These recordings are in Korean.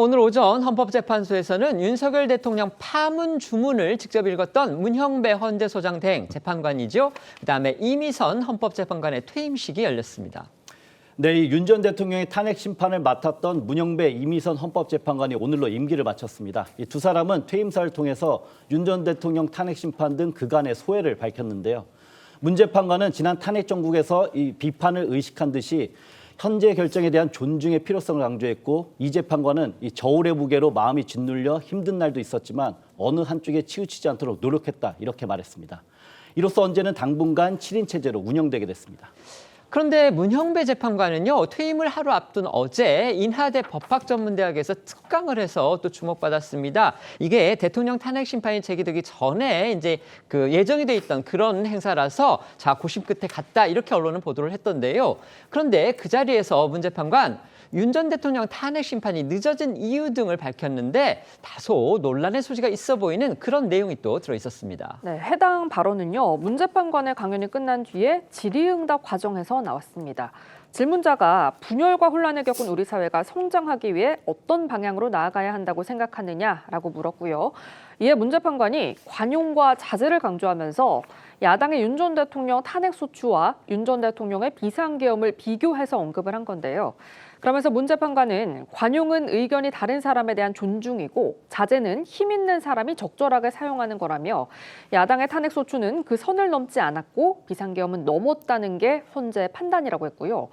오늘 오전 헌법재판소에서는 윤석열 대통령 파문 주문을 직접 읽었던 문형배 헌재소장 대행 재판관이죠. 그다음에 이미선 헌법재판관의 퇴임식이 열렸습니다. 네, 윤 전 대통령의 탄핵 심판을 맡았던 문형배, 이미선 헌법재판관이 오늘로 임기를 마쳤습니다. 이 두 사람은 퇴임사를 통해서 윤 전 대통령 탄핵 심판 등 그간의 소회를 밝혔는데요. 문 재판관은 지난 탄핵 정국에서 이 비판을 의식한 듯이 현재 결정에 대한 존중의 필요성을 강조했고, 이 재판관은 이 저울의 무게로 마음이 짓눌려 힘든 날도 있었지만 어느 한쪽에 치우치지 않도록 노력했다, 이렇게 말했습니다. 이로써 헌재는 당분간 7인 체제로 운영되게 됐습니다. 그런데 문형배 재판관은요, 퇴임을 하루 앞둔 어제 인하대 법학전문대학에서 특강을 해서 또 주목받았습니다. 이게 대통령 탄핵 심판이 제기되기 전에 이제 그 예정이 돼 있던 그런 행사라서 자, 고심 끝에 갔다, 이렇게 언론은 보도를 했던데요. 그런데 그 자리에서 문 재판관 윤 전 대통령 탄핵 심판이 늦어진 이유 등을 밝혔는데 다소 논란의 소지가 있어 보이는 그런 내용이 또 들어 있었습니다. 네, 해당 발언은요, 문 재판관의 강연이 끝난 뒤에 질의응답 과정에서 나왔습니다. 질문자가 분열과 혼란을 겪은 우리 사회가 성장하기 위해 어떤 방향으로 나아가야 한다고 생각하느냐라고 물었고요. 이에 문 재판관이 관용과 자제를 강조하면서 야당의 윤 전 대통령 탄핵 소추와 윤 전 대통령의 비상계엄을 비교해서 언급을 한 건데요. 그러면서 문 재판관은 관용은 의견이 다른 사람에 대한 존중이고 자제는 힘 있는 사람이 적절하게 사용하는 거라며, 야당의 탄핵 소추는 그 선을 넘지 않았고 비상계엄은 넘었다는 게 헌재 판단이라고 했고요.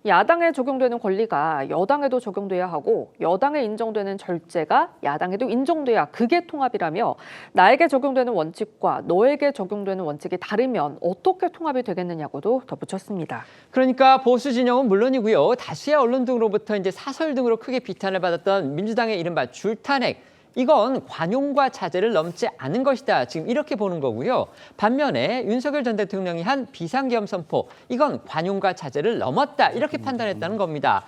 야당에 적용되는 권리가 여당에도 적용돼야 하고 여당에 인정되는 절제가 야당에도 인정돼야 그게 통합이라며, 나에게 적용되는 원칙과 너에게 적용되는 원칙이 다르면 어떻게 통합이 되겠느냐고도 덧붙였습니다. 그러니까 보수 진영은 물론이고요, 다수의 언론 등으로부터 이제 사설 등으로 크게 비탄을 받았던 민주당의 이른바 줄탄핵, 이건 관용과 자제를 넘지 않은 것이다, 지금 이렇게 보는 거고요. 반면에 윤석열 전 대통령이 한 비상계엄 선포, 이건 관용과 자제를 넘었다, 이렇게 판단했다는 겁니다.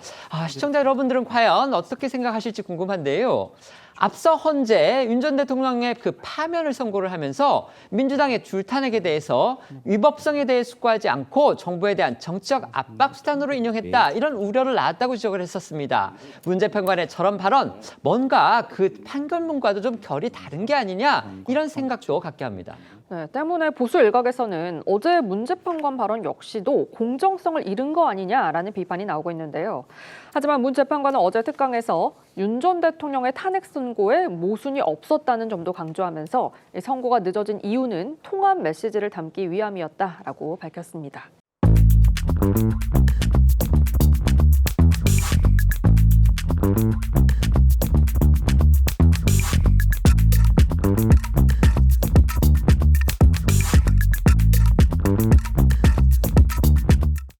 시청자 여러분들은 과연 어떻게 생각하실지 궁금한데요. 앞서 헌재 윤 전 대통령의 그 파면을 선고를 하면서 민주당의 줄탄핵에 대해서 위법성에 대해 숙고하지 않고 정부에 대한 정치적 압박 수단으로 인용했다, 이런 우려를 낳았다고 지적을 했었습니다. 문 재판관의 저런 발언, 뭔가 그 판결문과도 좀 결이 다른 게 아니냐, 이런 생각도 갖게 합니다. 네, 때문에 보수 일각에서는 어제 문 재판관 발언 역시도 공정성을 잃은 거 아니냐라는 비판이 나오고 있는데요. 하지만 문 재판관은 어제 특강에서 윤 전 대통령의 탄핵 선고에 모순이 없었다는 점도 강조하면서 이 선고가 늦어진 이유는 통합 메시지를 담기 위함이었다라고 밝혔습니다.